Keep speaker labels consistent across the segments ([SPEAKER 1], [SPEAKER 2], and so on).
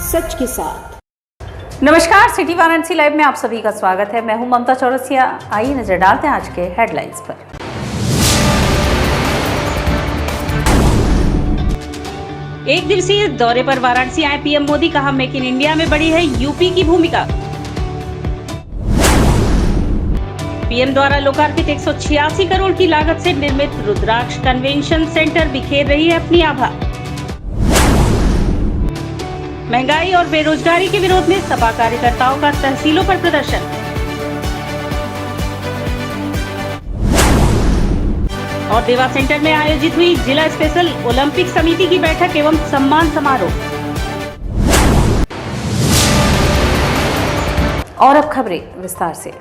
[SPEAKER 1] सच के साथ।
[SPEAKER 2] नमस्कार, सिटी वाराणसी लाइव में आप सभी का स्वागत है। मैं हूं ममता चौरसिया। आइए नजर डालते हैं आज के हेडलाइंस पर।
[SPEAKER 3] एक दिवसीय दौरे पर वाराणसी आए पीएम मोदी, कहा मेक इन इंडिया में बड़ी है यूपी की भूमिका। पीएम द्वारा लोकार्पित 186 करोड़ की लागत से निर्मित रुद्राक्ष कन्वेंशन सेंटर बिखेर रही है अपनी आभा। महंगाई और बेरोजगारी के विरोध में सपा कार्यकर्ताओं का तहसीलों पर प्रदर्शन। और देवा सेंटर में आयोजित हुई जिला स्पेशल ओलंपिक समिति की बैठक एवं सम्मान समारोह।
[SPEAKER 2] और अब खबरें विस्तार से।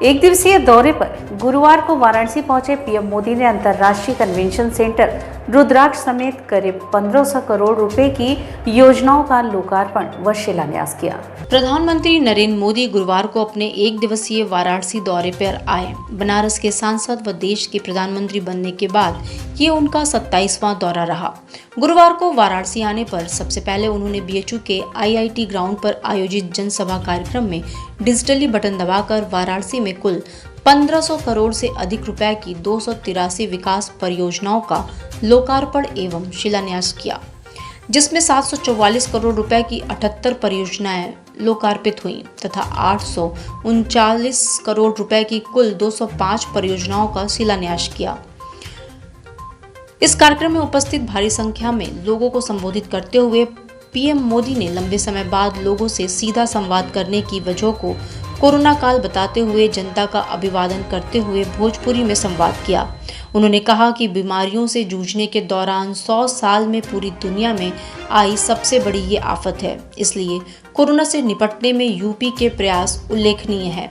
[SPEAKER 2] एक दिवसीय दौरे पर गुरुवार को वाराणसी पहुंचे पीएम मोदी ने अंतर्राष्ट्रीय कन्वेंशन सेंटर रुद्राक्ष समेत करीब 1500 करोड़ रुपए की योजनाओं का लोकार्पण व शिलान्यास किया।
[SPEAKER 4] प्रधानमंत्री नरेंद्र मोदी गुरुवार को अपने एक दिवसीय वाराणसी दौरे पर आए। बनारस के सांसद व देश के प्रधानमंत्री बनने के बाद ये उनका 27वां दौरा रहा। गुरुवार को वाराणसी आने पर सबसे पहले उन्होंने बीएचयू के आईआईटी ग्राउंड पर आयोजित जनसभा कार्यक्रम में डिजिटली बटन दबाकर वाराणसी में कुल 1500 करोड़ से अधिक रुपए की 283 विकास परियोजनाओं का लोकार्पण एवं शिलान्यास किया, जिसमें 744 करोड़ रुपए की 78 परियोजनाएं लोकार्पित हुई तथा 839 करोड़ रुपए की कुल 205 परियोजनाओं का शिलान्यास किया। इस कार्यक्रम में उपस्थित भारी संख्या में लोगों को संबोधित करते हुए पीएम मोदी ने लंबे समय बाद लोगों से सीधा संवाद करने की वजह को कोरोना काल बताते हुए जनता का अभिवादन करते हुए भोजपुरी में संवाद किया। उन्होंने कहा कि बीमारियों से जूझने के दौरान 100 साल में पूरी दुनिया में आई सबसे बड़ी ये आफत है, इसलिए कोरोना से निपटने में यूपी के प्रयास उल्लेखनीय है।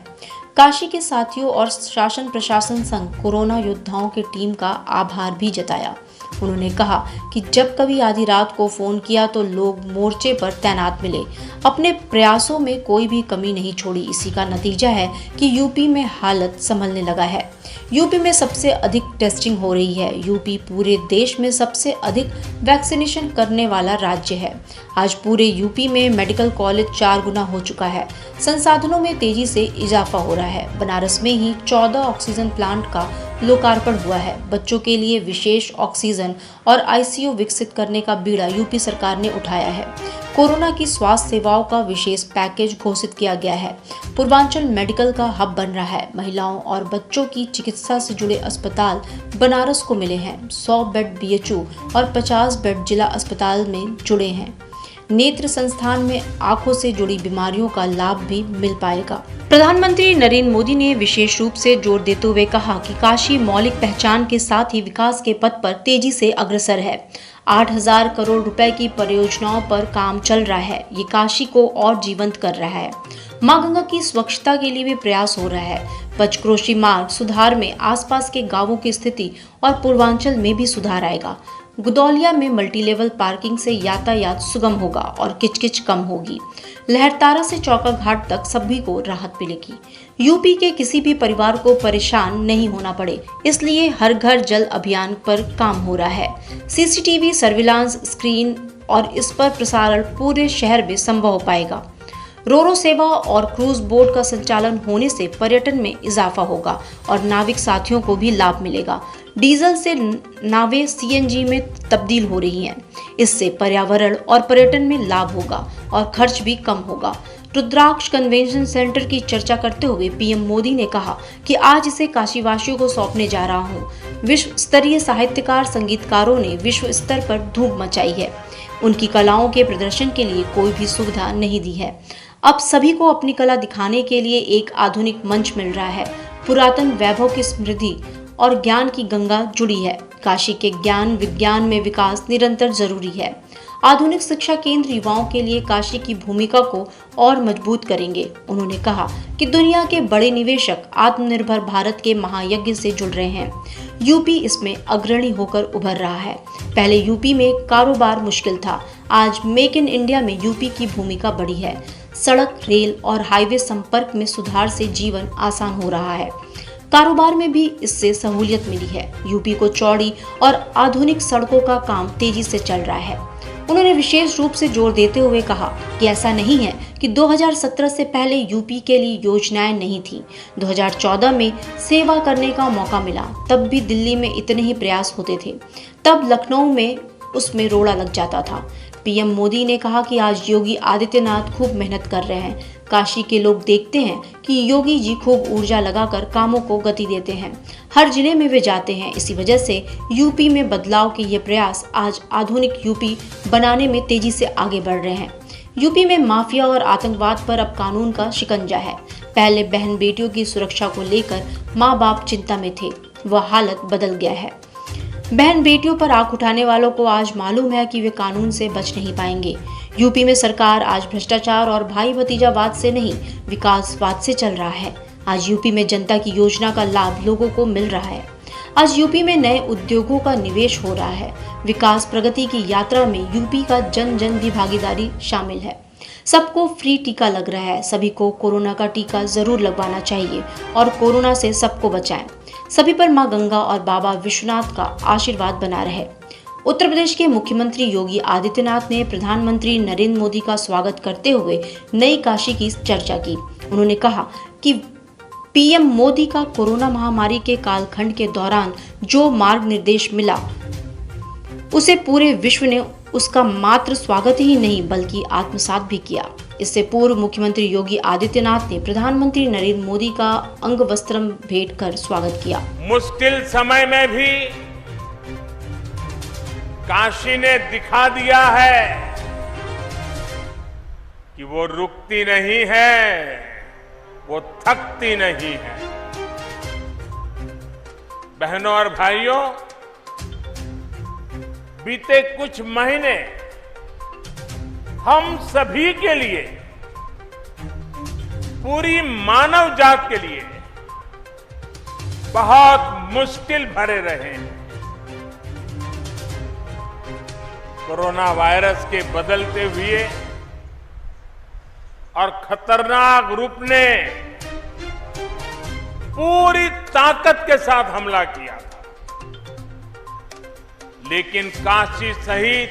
[SPEAKER 4] काशी के साथियों और शासन प्रशासन संग कोरोना योद्धाओं की टीम का आभार भी जताया। उन्होंने कहा कि जब कभी आधी रात को फोन किया तो लोग मोर्चे पर तैनात मिले, अपने प्रयासों में कोई भी कमी नहीं छोड़ी। इसी का नतीजा है कि यूपी में हालत संभलने लगा है। यूपी में सबसे अधिक टेस्टिंग हो रही है। यूपी पूरे देश में सबसे अधिक वैक्सीनेशन करने वाला राज्य है। आज पूरे यूपी में मेडिकल कॉलेज 4 गुना हो चुका है। संसाधनों में तेजी से इजाफा हो रहा है। बनारस में ही 14 ऑक्सीजन प्लांट का लोकार्पण हुआ है। बच्चों के लिए विशेष ऑक्सीजन और आईसीयू विकसित करने का बीड़ा यूपी सरकार ने उठाया है। कोरोना की स्वास्थ्य सेवाओं का विशेष पैकेज घोषित किया गया है। पूर्वांचल मेडिकल का हब बन रहा है। महिलाओं और बच्चों की चिकित्सा से जुड़े अस्पताल बनारस को मिले हैं। 100 बेड बीएचयू और 50 बेड जिला अस्पताल में जुड़े हैं। नेत्र संस्थान में आंखों से जुड़ी बीमारियों का लाभ भी मिल पाएगा। प्रधानमंत्री नरेंद्र मोदी ने विशेष रूप से जोर देते हुए कहा कि काशी मौलिक पहचान के साथ ही विकास के पथ पर तेजी से अग्रसर है। 8000 करोड़ रुपए की परियोजनाओं पर काम चल रहा है। ये काशी को और जीवंत कर रहा है। मां गंगा की स्वच्छता के लिए भी प्रयास हो रहा है। पंचक्रोशी मार्ग सुधार में आसपास के गांवों की स्थिति और पूर्वांचल में भी सुधार आएगा। गुदौलिया में मल्टी लेवल पार्किंग से यातायात सुगम होगा और किचकिच कम होगी। लहरतारा से चौका घाट तक सभी को राहत मिलेगी। यूपी के किसी भी परिवार को परेशान नहीं होना पड़े, इसलिए हर घर जल अभियान पर काम हो रहा है। सीसीटीवी सर्विलांस स्क्रीन और इस पर प्रसारण पूरे शहर में संभव हो पाएगा। रोरो सेवा और क्रूज बोट का संचालन होने से पर्यटन में इजाफा होगा और नाविक साथियों को भी लाभ मिलेगा। डीजल से नावें सीएनजी में तब्दील हो रही हैं। इससे पर्यावरण और पर्यटन में लाभ होगा और खर्च भी कम होगा। रुद्राक्ष कन्वेंशन सेंटर की चर्चा करते हुए पीएम मोदी ने कहा कि आज इसे काशीवासियों को सौंपने जा रहा हूं। विश्व स्तरीय साहित्यकार संगीतकारों ने विश्व स्तर पर धूम मचाई है। उनकी कलाओं के प्रदर्शन के लिए कोई भी सुविधा नहीं दी है। अब सभी को अपनी कला दिखाने के लिए एक आधुनिक मंच मिल रहा है। पुरातन वैभव की समृद्धि और ज्ञान की गंगा जुड़ी है। काशी के ज्ञान विज्ञान में विकास निरंतर जरूरी है। आधुनिक शिक्षा केंद्र युवाओं के लिए काशी की भूमिका को और मजबूत करेंगे। उन्होंने कहा कि दुनिया के बड़े निवेशक आत्मनिर्भर भारत के महायज्ञ से जुड़ रहे हैं। यूपी इसमें अग्रणी होकर उभर रहा है। पहले यूपी में कारोबार मुश्किल था, आज मेक इन इंडिया में यूपी की भूमिका बढ़ी है। सड़क, रेल और हाईवे संपर्क में सुधार से जीवन आसान हो रहा है। कारोबार में भी इससे सहूलियत मिली है। यूपी को चौड़ी और आधुनिक सड़कों का काम तेजी से चल रहा है। उन्होंने विशेष रूप से जोर देते हुए कहा कि ऐसा नहीं है कि 2017 से पहले यूपी के लिए योजनाएं नहीं थी। 2014 में सेवा करने का मौका मिला, तब भी दिल्ली में इतने ही प्रयास होते थे, तब लखनऊ में उसमें रोड़ा लग जाता था। पीएम मोदी ने कहा कि आज योगी आदित्यनाथ खूब मेहनत कर रहे हैं। काशी के लोग देखते हैं कि योगी जी खूब ऊर्जा लगाकर कामों को गति देते हैं। हर जिले में वे जाते हैं। इसी वजह से यूपी में बदलाव के ये प्रयास आज आधुनिक यूपी बनाने में तेजी से आगे बढ़ रहे हैं। यूपी में माफिया और आतंकवाद पर अब कानून का शिकंजा है। पहले बहन बेटियों की सुरक्षा को लेकर माँ बाप चिंता में थे, वह हालत बदल गया है। बहन बेटियों पर आंख उठाने वालों को आज मालूम है कि वे कानून से बच नहीं पाएंगे। यूपी में सरकार आज भ्रष्टाचार और भाई भतीजावाद से नहीं, विकासवाद से चल रहा है। आज यूपी में जनता की योजना का लाभ लोगों को मिल रहा है। आज यूपी में नए उद्योगों का निवेश हो रहा है। विकास प्रगति की यात्रा में यूपी का जन जन की भागीदारी शामिल है। सबको फ्री टीका लग रहा है। सभी को कोरोना का टीका जरूर लगवाना चाहिए और कोरोना से सबको बचाएं। सभी पर मां गंगा और बाबा विश्वनाथ का आशीर्वाद बना रहे। उत्तर प्रदेश के मुख्यमंत्री योगी आदित्यनाथ ने प्रधानमंत्री नरेंद्र मोदी का स्वागत करते हुए नई काशी की चर्चा की। उन्होंने कहा कि पीएम मोदी का कोरोना महामारी के कालखंड के दौरान जो मार्ग निर्देश मिला, उसे पूरे विश्व ने उसका मात्र स्वागत ही नहीं बल्कि आत्मसात भी किया। इससे पूर्व मुख्यमंत्री योगी आदित्यनाथ ने प्रधानमंत्री नरेंद्र मोदी का अंग वस्त्रम भेंट कर स्वागत किया।
[SPEAKER 1] मुश्किल समय में भी काशी ने दिखा दिया है कि वो रुकती नहीं है, वो थकती नहीं है। बहनों और भाइयों, बीते कुछ महीने हम सभी के लिए, पूरी मानव जात के लिए बहुत मुश्किल भरे रहे हैं। कोरोना वायरस के बदलते हुए और खतरनाक रूप ने पूरी ताकत के साथ हमला किया था, लेकिन काशी सहित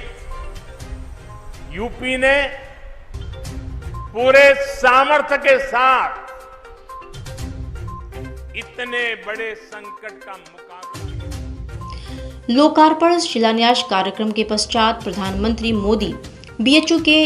[SPEAKER 1] यूपी ने पूरे सामर्थ्य के साथ इतने बड़े संकट का मुकाबला।
[SPEAKER 4] लोकार्पण शिलान्यास कार्यक्रम के पश्चात प्रधानमंत्री मोदी बीएचयू के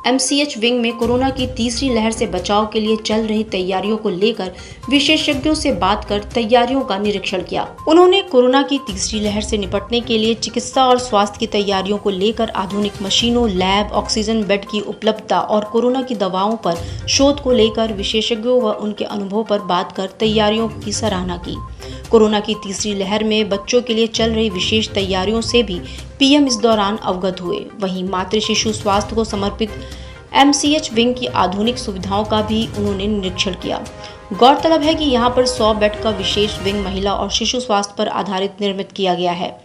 [SPEAKER 4] एमसीएच विंग में कोरोना की तीसरी लहर से बचाव के लिए चल रही तैयारियों को लेकर विशेषज्ञों से बात कर तैयारियों का निरीक्षण किया। उन्होंने कोरोना की तीसरी लहर से निपटने के लिए चिकित्सा और स्वास्थ्य की तैयारियों को लेकर आधुनिक मशीनों, लैब, ऑक्सीजन बेड की उपलब्धता और कोरोना की दवाओं पर शोध को लेकर विशेषज्ञों व उनके अनुभव पर बात कर तैयारियों की सराहना की। कोरोना की तीसरी लहर में बच्चों के लिए चल रही विशेष तैयारियों से भी पीएम इस दौरान अवगत हुए। वहीं मातृ शिशु स्वास्थ्य को समर्पित एमसीएच विंग की आधुनिक सुविधाओं का भी उन्होंने निरीक्षण किया। गौरतलब है कि यहां पर 100 बेड का विशेष विंग महिला और शिशु स्वास्थ्य पर आधारित निर्मित किया गया है।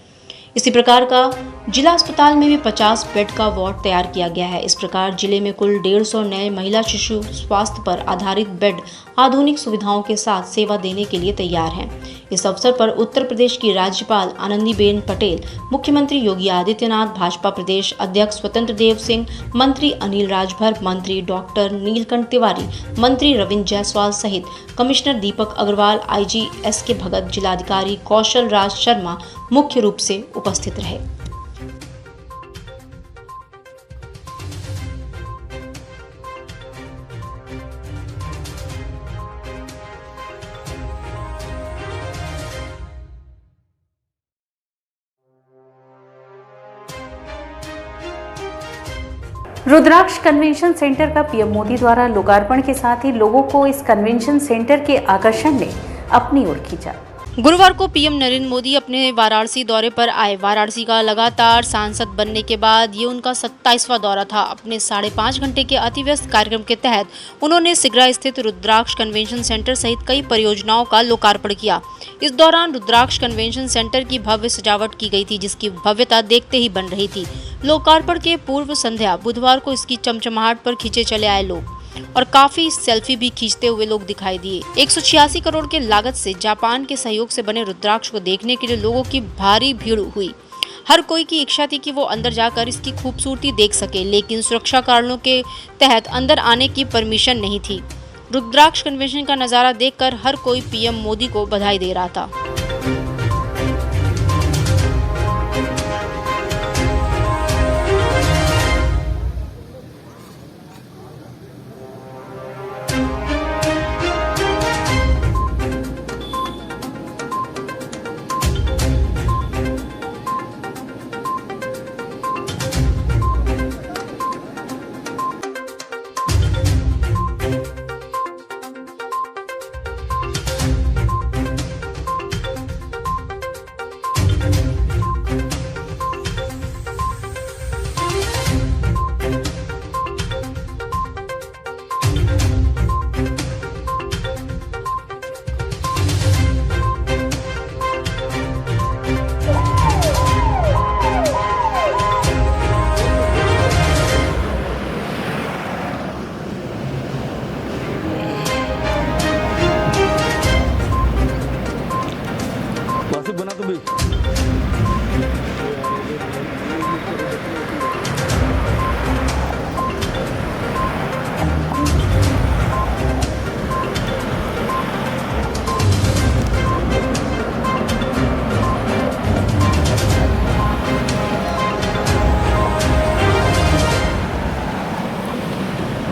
[SPEAKER 4] इसी प्रकार का जिला अस्पताल में भी 50 बेड का वार्ड तैयार किया गया है। इस प्रकार जिले में कुल 150 नए महिला शिशु स्वास्थ्य पर आधारित बेड आधुनिक सुविधाओं के साथ सेवा देने के लिए तैयार हैं। इस अवसर पर उत्तर प्रदेश की राज्यपाल आनंदीबेन पटेल, मुख्यमंत्री योगी आदित्यनाथ, भाजपा प्रदेश अध्यक्ष स्वतंत्र देव सिंह, मंत्री अनिल राजभर, मंत्री डॉक्टर नीलकंठ तिवारी, मंत्री रविंद्र जायसवाल सहित कमिश्नर दीपक अग्रवाल, आईजी एसके भगत, जिलाधिकारी कौशल राज शर्मा मुख्य रूप से उपस्थित रहे।
[SPEAKER 2] रुद्राक्ष कन्वेंशन सेंटर का पीएम मोदी द्वारा लोकार्पण के साथ ही लोगों को इस कन्वेंशन सेंटर के आकर्षण ने अपनी ओर खींचा।
[SPEAKER 4] गुरुवार को पीएम नरेंद्र मोदी अपने वाराणसी दौरे पर आए। वाराणसी का लगातार सांसद बनने के बाद ये उनका 27वां दौरा था। अपने 5.5 घंटे के अतिव्यस्त कार्यक्रम के तहत उन्होंने सिगरा स्थित रुद्राक्ष कन्वेंशन सेंटर सहित कई परियोजनाओं का लोकार्पण किया। इस दौरान रुद्राक्ष कन्वेंशन सेंटर की भव्य सजावट की गई थी, जिसकी भव्यता देखते ही बन रही थी। लोकार्पण के पूर्व संध्या बुधवार को इसकी चमचमाहट पर खींचे चले आए लोग और काफी सेल्फी भी खींचते हुए लोग दिखाई दिए। 186 करोड़ के लागत से जापान के सहयोग से बने रुद्राक्ष को देखने के लिए लोगों की भारी भीड़ हुई। हर कोई की इच्छा थी कि वो अंदर जाकर इसकी खूबसूरती देख सके, लेकिन सुरक्षा कारणों के तहत अंदर आने की परमिशन नहीं थी। रुद्राक्ष कन्वेंशन का नज़ारा देखकर हर कोई पीएम मोदी को बधाई दे रहा था।
[SPEAKER 5] बना तुम भी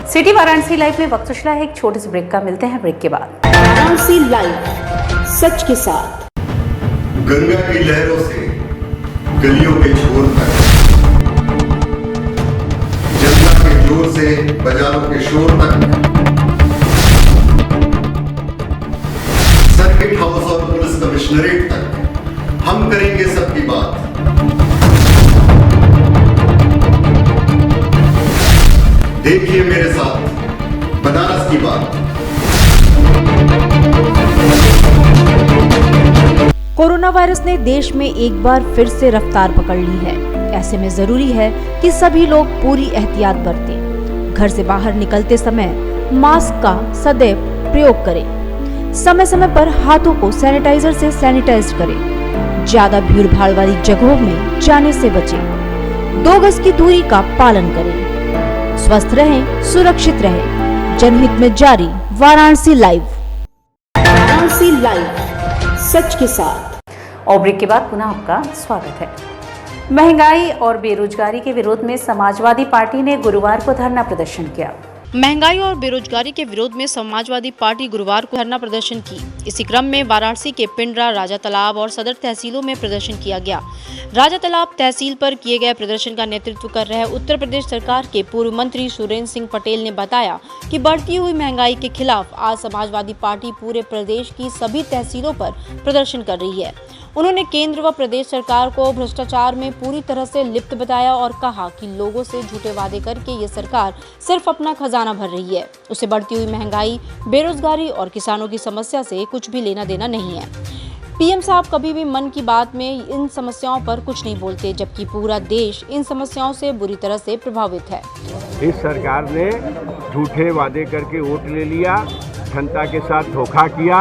[SPEAKER 2] सिटी वाराणसी लाइव में वक्त चला है एक छोटे से ब्रेक का। मिलते हैं ब्रेक के बाद।
[SPEAKER 6] वाराणसी लाइव, सच के साथ।
[SPEAKER 7] गंगा की लहरों से गलियों के छोर तक, जनता के जोर से बाजारों के शोर तक, सर्किट हाउस और पुलिस कमिश्नरेट तक हम करेंगे सबकी बात। देखिए मेरे साथ बनारस की बात।
[SPEAKER 8] कोरोना वायरस ने देश में एक बार फिर से रफ्तार पकड़ ली है। ऐसे में जरूरी है कि सभी लोग पूरी एहतियात बरतें। घर से बाहर निकलते समय मास्क का सदैव प्रयोग करें। समय समय पर हाथों को सैनिटाइजर से सैनिटाइज करें। ज्यादा भीड़ भाड़ वाली जगहों में जाने से बचें। 2 गज की दूरी का पालन करें। स्वस्थ रहें, सुरक्षित रहें। जनहित में जारी वाराणसी लाइव।
[SPEAKER 6] वाराणसी लाइव, सच के साथ।
[SPEAKER 2] और ब्रेक के बाद पुनः आपका स्वागत है। महंगाई और बेरोजगारी के विरोध में समाजवादी पार्टी ने गुरुवार को धरना प्रदर्शन किया।
[SPEAKER 4] महंगाई और बेरोजगारी के विरोध में समाजवादी पार्टी गुरुवार को धरना प्रदर्शन की। इसी क्रम में वाराणसी के पिंडरा, राजा तालाब और सदर तहसीलों में प्रदर्शन किया गया। राजा तालाब तहसील पर किए गए प्रदर्शन का नेतृत्व कर रहे उत्तर प्रदेश सरकार के पूर्व मंत्री सुरेंद्र सिंह पटेल ने बताया कि बढ़ती हुई महंगाई के खिलाफ आज समाजवादी पार्टी पूरे प्रदेश की सभी तहसीलों पर प्रदर्शन कर रही है। उन्होंने केंद्र व प्रदेश सरकार को भ्रष्टाचार में पूरी तरह से लिप्त बताया और कहा कि लोगों से झूठे वादे करके ये सरकार सिर्फ अपना खजाना भर रही है। उसे बढ़ती हुई महंगाई, बेरोजगारी और किसानों की समस्या से कुछ भी लेना देना नहीं है। पीएम साहब कभी भी मन की बात में इन समस्याओं पर कुछ नहीं बोलते, जबकि पूरा देश इन समस्याओं से बुरी तरह से प्रभावित है।
[SPEAKER 9] इस सरकार ने झूठे वादे करके वोट ले लिया, जनता के साथ धोखा किया।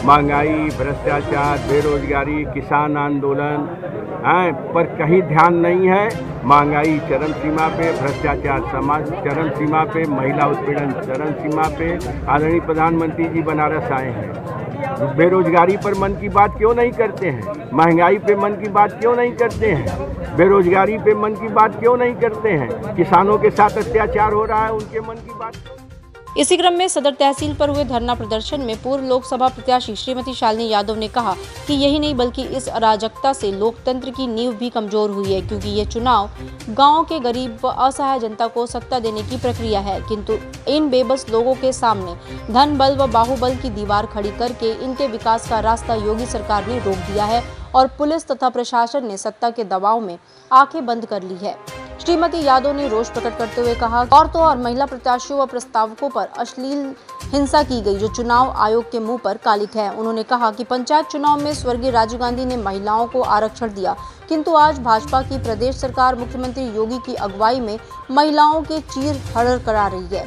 [SPEAKER 9] महंगाई, भ्रष्टाचार, बेरोजगारी, किसान आंदोलन पर कहीं ध्यान नहीं है। महंगाई चरम सीमा पे, भ्रष्टाचार समाज चरम सीमा पे, महिला उत्पीड़न चरम सीमा पे। आदरणीय प्रधानमंत्री जी बनारस आए हैं। बेरोजगारी पर मन की बात क्यों नहीं करते हैं? महंगाई पे मन की बात क्यों नहीं करते हैं? बेरोजगारी पे मन की बात क्यों नहीं करते हैं? किसानों के साथ अत्याचार हो रहा है, उनके मन की बात।
[SPEAKER 4] इसी क्रम में सदर तहसील पर हुए धरना प्रदर्शन में पूर्व लोकसभा प्रत्याशी श्रीमती शालिनी यादव ने कहा कि यही नहीं बल्कि इस अराजकता से लोकतंत्र की नींव भी कमजोर हुई है, क्योंकि ये चुनाव गांव के गरीब व असहाय जनता को सत्ता देने की प्रक्रिया है, किंतु इन बेबस लोगों के सामने धन बल व बाहुबल की दीवार खड़ी करके इनके विकास का रास्ता योगी सरकार ने रोक दिया है और पुलिस तथा प्रशासन ने सत्ता के दबाव में आंखें बंद कर ली है। श्रीमती यादव ने रोष प्रकट करते हुए कहा, औरतों और महिला प्रत्याशियों व प्रस्तावकों पर अश्लील हिंसा की गई, जो चुनाव आयोग के मुंह पर कालिक है। उन्होंने कहा कि पंचायत चुनाव में स्वर्गीय राजीव गांधी ने महिलाओं को आरक्षण दिया, किंतु आज भाजपा की प्रदेश सरकार मुख्यमंत्री योगी की अगुवाई में महिलाओं के चीर हरण करा रही है।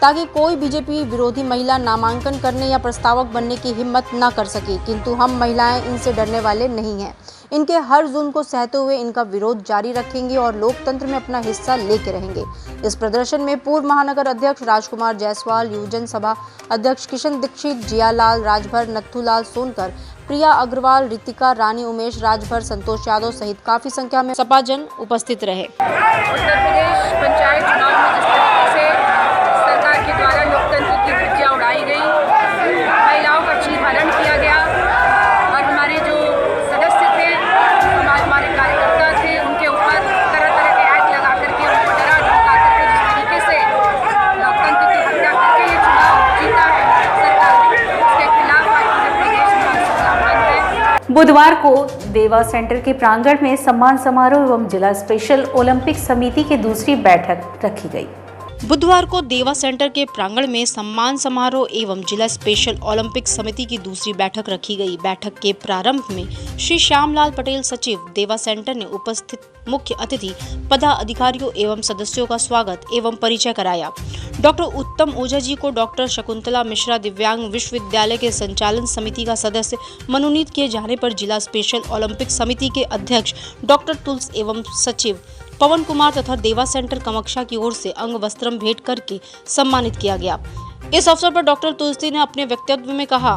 [SPEAKER 4] ताकि कोई बीजेपी विरोधी महिला नामांकन करने या प्रस्तावक बनने की हिम्मत न कर सके। किंतु हम महिलाएं इनसे डरने वाले नहीं हैं। इनके हर जुल्म को सहते हुए इनका विरोध जारी रखेंगे और लोकतंत्र में अपना हिस्सा लेके रहेंगे। इस प्रदर्शन में पूर्व महानगर अध्यक्ष राजकुमार जायसवाल, युवजन सभा अध्यक्ष किशन दीक्षित, जियालाल राजभर, नथुलाल सोनकर, प्रिया अग्रवाल, रितिका रानी, उमेश राजभर, संतोष यादव सहित काफी संख्या में सपा जन उपस्थित रहे।
[SPEAKER 5] उत्तर प्रदेश पंचायत चुनाव में जिस तरीके से सरकार के द्वारा लोकतंत्र की धज्जियां उड़ाई गई, महिलाओं का चीरहरण किया गया और हमारे जो सदस्य थे, हमारे कार्यकर्ता थे, उनके ऊपर तरह तरह के एक्ट लगा करके उनको डरा धमका करके जिस तरीके से लोकतंत्र की हत्या करके ये चुनाव जीता है सरकार ने, उसके खिलाफ आज पूरे प्रदेश में संग्राम बंद है।
[SPEAKER 2] बुधवार को देवा सेंटर के प्रांगण में सम्मान समारोह एवं जिला स्पेशल ओलंपिक समिति की दूसरी बैठक रखी गई।
[SPEAKER 4] बुधवार को देवा सेंटर के प्रांगण में सम्मान समारोह एवं जिला स्पेशल ओलंपिक समिति की दूसरी बैठक रखी गई। बैठक के प्रारंभ में श्री श्यामलाल पटेल सचिव देवा सेंटर ने उपस्थित मुख्य अतिथि पदाधिकारियों एवं सदस्यों का स्वागत एवं परिचय कराया। डॉक्टर उत्तम ओझा जी को डॉक्टर शकुंतला मिश्रा दिव्यांग विश्वविद्यालय के संचालन समिति का सदस्य मनोनीत किए जाने पर जिला स्पेशल ओलंपिक समिति के अध्यक्ष डॉक्टर तुलसी एवं सचिव पवन कुमार तथा देवा सेंटर कमक्षा की ओर से अंग वस्त्रम भेंट करके सम्मानित किया गया। इस अवसर पर डॉक्टर तुलसी ने अपने वक्तव्य में कहा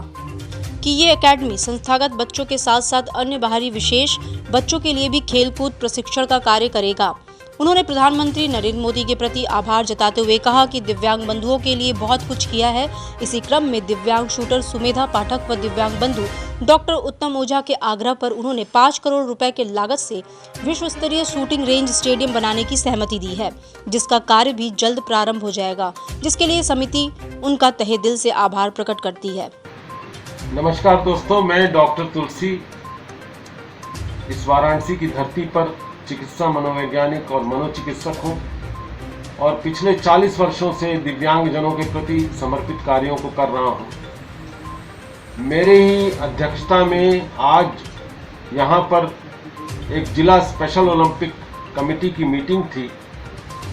[SPEAKER 4] कि ये एकेडमी संस्थागत बच्चों के साथ साथ अन्य बाहरी विशेष बच्चों के लिए भी खेलकूद प्रशिक्षण का कार्य करेगा। उन्होंने प्रधानमंत्री नरेंद्र मोदी के प्रति आभार जताते हुए कहा कि दिव्यांग बंधुओं के लिए बहुत कुछ किया है। इसी क्रम में दिव्यांग शूटर सुमेधा पाठक व दिव्यांग बंधु डॉक्टर उत्तम ओझा के आग्रह पर उन्होंने 5 करोड़ रुपए के लागत से विश्व स्तरीय शूटिंग रेंज स्टेडियम बनाने की सहमति दी है, जिसका कार्य भी जल्द प्रारंभ हो जाएगा, जिसके लिए समिति उनका तहे दिल से आभार प्रकट करती है।
[SPEAKER 10] नमस्कार दोस्तों, मैं डॉक्टर तुलसी इस वाराणसी की धरती पर चिकित्सा मनोवैज्ञानिक और मनोचिकित्सक हूँ और पिछले 40 वर्षों से दिव्यांगजनों के प्रति समर्पित कार्यों को कर रहा हूँ। मेरे ही अध्यक्षता में आज यहाँ पर एक जिला स्पेशल ओलंपिक कमेटी की मीटिंग थी,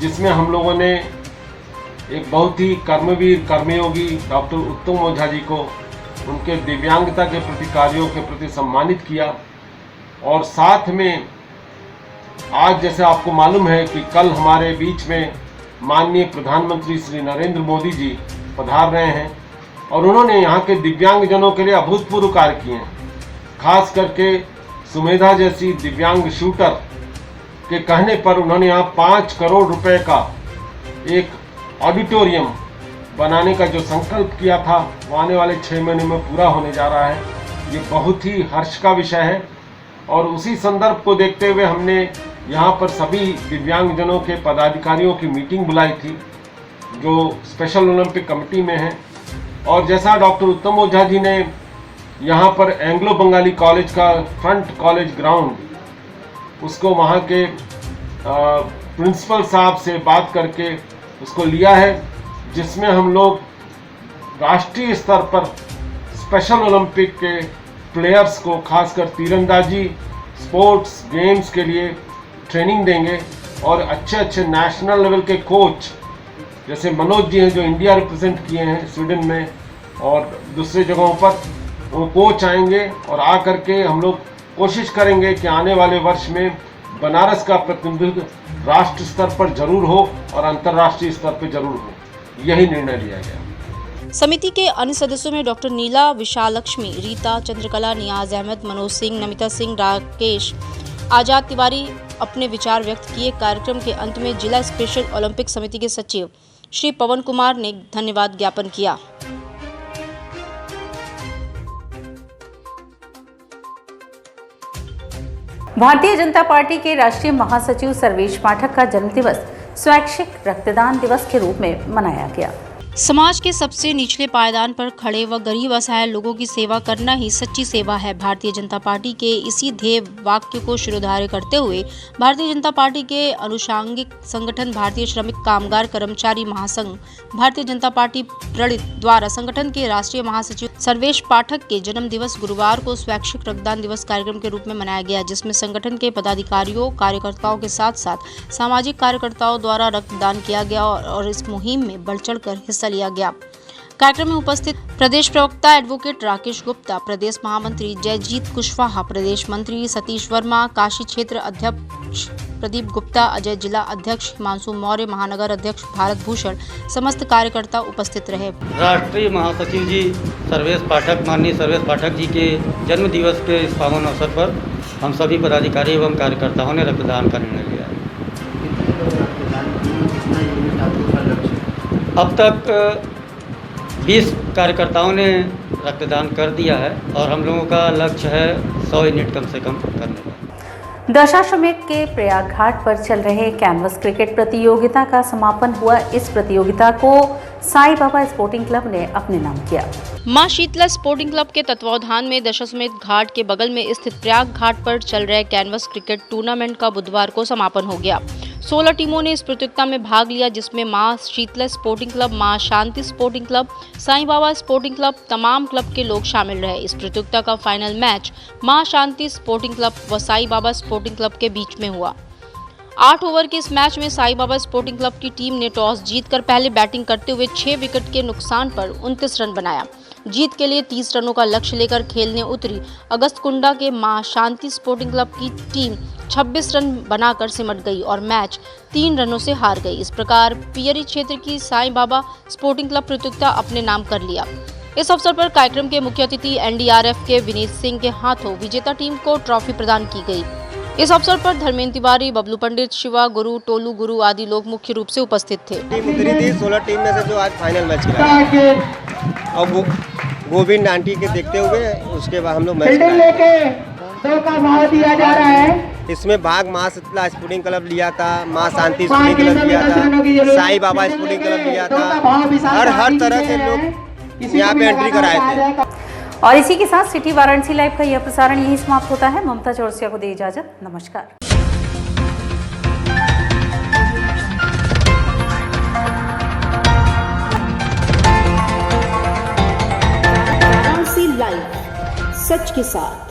[SPEAKER 10] जिसमें हम लोगों ने एक बहुत ही कर्मवीर कर्मयोगी डॉक्टर उत्तम ओझा जी को उनके दिव्यांगता के प्रति कार्यों के प्रति सम्मानित किया। और साथ में आज जैसे आपको मालूम है कि कल हमारे बीच में माननीय प्रधानमंत्री श्री नरेंद्र मोदी जी पधार रहे हैं और उन्होंने यहाँ के दिव्यांगजनों के लिए अभूतपूर्व कार्य किए हैं। खास करके सुमेधा जैसी दिव्यांग शूटर के कहने पर उन्होंने यहाँ 5 करोड़ रुपए का एक ऑडिटोरियम बनाने का जो संकल्प किया था वो आने वाले 6 महीने में पूरा होने जा रहा है। ये बहुत ही हर्ष का विषय है और उसी संदर्भ को देखते हुए हमने यहाँ पर सभी दिव्यांगजनों के पदाधिकारियों की मीटिंग बुलाई थी जो स्पेशल ओलंपिक कमेटी में है। और जैसा डॉक्टर उत्तम ओझा जी ने यहाँ पर एंग्लो बंगाली कॉलेज का फ्रंट कॉलेज ग्राउंड उसको वहाँ के प्रिंसिपल साहब से बात करके उसको लिया है, जिसमें हम लोग राष्ट्रीय स्तर पर स्पेशल ओलंपिक के प्लेयर्स को खासकर तीरंदाजी स्पोर्ट्स गेम्स के लिए ट्रेनिंग देंगे और अच्छे अच्छे नेशनल लेवल के कोच जैसे मनोज जी हैं जो इंडिया रिप्रेजेंट किए हैं स्वीडन में और दूसरे जगहों पर, वो कोच आएंगे और आकर के हम लोग कोशिश करेंगे कि आने वाले वर्ष में बनारस का प्रतिनिधित्व राष्ट्र स्तर पर जरूर हो और अंतर्राष्ट्रीय स्तर पर जरूर हो। यही निर्णय लिया गया।
[SPEAKER 4] समिति के अन्य सदस्यों में डॉक्टर नीला, विशालक्ष्मी, रीता, चंद्रकला, नियाज अहमद, मनोज सिंह, नमिता सिंह, राकेश, आजाद तिवारी अपने विचार व्यक्त किए। कार्यक्रम के अंत में जिला स्पेशल ओलंपिक समिति के सचिव श्री पवन कुमार ने धन्यवाद ज्ञापन किया।
[SPEAKER 2] भारतीय जनता पार्टी के राष्ट्रीय महासचिव सर्वेश पाठक का जन्मदिवस स्वैच्छिक रक्तदान दिवस के रूप में मनाया गया।
[SPEAKER 4] समाज के सबसे निचले पायदान पर खड़े व गरीब असहाय लोगों की सेवा करना ही सच्ची सेवा है। भारतीय जनता पार्टी के इसी ध्येय वाक्य को शिरोधार्य करते हुए भारतीय जनता पार्टी के अनुषांगिक संगठन भारतीय श्रमिक कामगार कर्मचारी महासंघ भारतीय जनता पार्टी प्रणीत द्वारा संगठन के राष्ट्रीय महासचिव सर्वेश पाठक के जन्म दिवस गुरुवार को स्वैच्छिक रक्तदान दिवस कार्यक्रम के रूप में मनाया गया, जिसमें संगठन के पदाधिकारियों कार्यकर्ताओं के साथ साथ सामाजिक कार्यकर्ताओं द्वारा रक्तदान किया गया और इस मुहिम में बढ़ चढ़कर हिस्सा लिया गया। कार्यक्रम में उपस्थित प्रदेश प्रवक्ता एडवोकेट राकेश गुप्ता, प्रदेश महामंत्री जयजीत कुशवाहा, प्रदेश मंत्री सतीश वर्मा, काशी क्षेत्र अध्यक्ष प्रदीप गुप्ता, अजय जिला अध्यक्ष हिमांशु मौर्य, महानगर अध्यक्ष भारत भूषण, समस्त कार्यकर्ता उपस्थित रहे।
[SPEAKER 11] राष्ट्रीय महासचिव जी सर्वेश पाठक, माननीय सर्वेश पाठक जी के जन्म दिवस के इस पावन अवसर पर हम सभी पदाधिकारी एवं कार्यकर्ताओं ने रक्तदान का निर्णय लिया। अब तक 20 कार्यकर्ताओं ने रक्तदान कर दिया है और हम लोगों का लक्ष्य है 100 यूनिट कम से कम करने का।
[SPEAKER 2] दशाश्वमेध के प्रयाग घाट पर चल रहे कैनवस क्रिकेट प्रतियोगिता का समापन हुआ। इस प्रतियोगिता को साईं बाबा स्पोर्टिंग क्लब ने अपने नाम किया।
[SPEAKER 4] मां शीतला स्पोर्टिंग क्लब के तत्वावधान में दशाश्वमेध घाट के बगल में स्थित प्रयाग घाट पर चल रहे कैनवस क्रिकेट टूर्नामेंट का बुधवार को समापन हो गया। 16 टीमों ने इस प्रतियोगिता में भाग लिया, जिसमें मां शीतला स्पोर्टिंग क्लब, मां शांति sporting club, Sai Baba sporting club, तमाम क्लब के लोग शामिल रहे। इस प्रतियोगिता का फाइनल मैच मां शांति स्पोर्टिंग क्लब व साईं बाबा स्पोर्टिंग क्लब के बीच में हुआ। 8 ओवर के इस मैच में साईं बाबा स्पोर्टिंग क्लब की टीम ने टॉस जीतकर पहले बैटिंग करते हुए 6 विकेट के नुकसान पर 29 रन बनाया। जीत के लिए 30 रनों का लक्ष्य लेकर खेलने उतरी अगस्तकुंडा के मां शांति स्पोर्टिंग क्लब की टीम 26 रन बनाकर सिमट गई और मैच 3 रनों से हार गई। इस प्रकार पियरी क्षेत्र की साईं बाबा स्पोर्टिंग क्लब प्रतियोगिता अपने नाम कर लिया। इस अवसर पर कार्यक्रम के मुख्य अतिथि एनडीआरएफ के विनीत सिंह के हाथों विजेता टीम को ट्रॉफी प्रदान की गई। इस अवसर पर धर्मेंद्र तिवारी, बबलू पंडित, शिवा गुरु, टोलू गुरु आदि लोग मुख्य रूप से उपस्थित थे।
[SPEAKER 12] टीम उतरी थी 16 टीम में से जो आज फाइनल मैच खेला और वो कोविड-19 के देखते हुए उसके बाद हम लोग मैच दिया जा रहा है। इसमें भाग मां शीतला स्पोर्टिंग क्लब लिया था, मां शांति स्पोर्टिंग क्लब लिया था, साईं बाबा स्पोर्टिंग क्लब लिया था। हर तरह के लोग यहाँ पे एंट्री कराए थे।
[SPEAKER 2] और इसी के साथ सिटी वाराणसी लाइव का यह प्रसारण यही समाप्त होता है। ममता चौरसिया को दे इजाजत। नमस्कार।
[SPEAKER 6] वाराणसी लाइव, सच के साथ।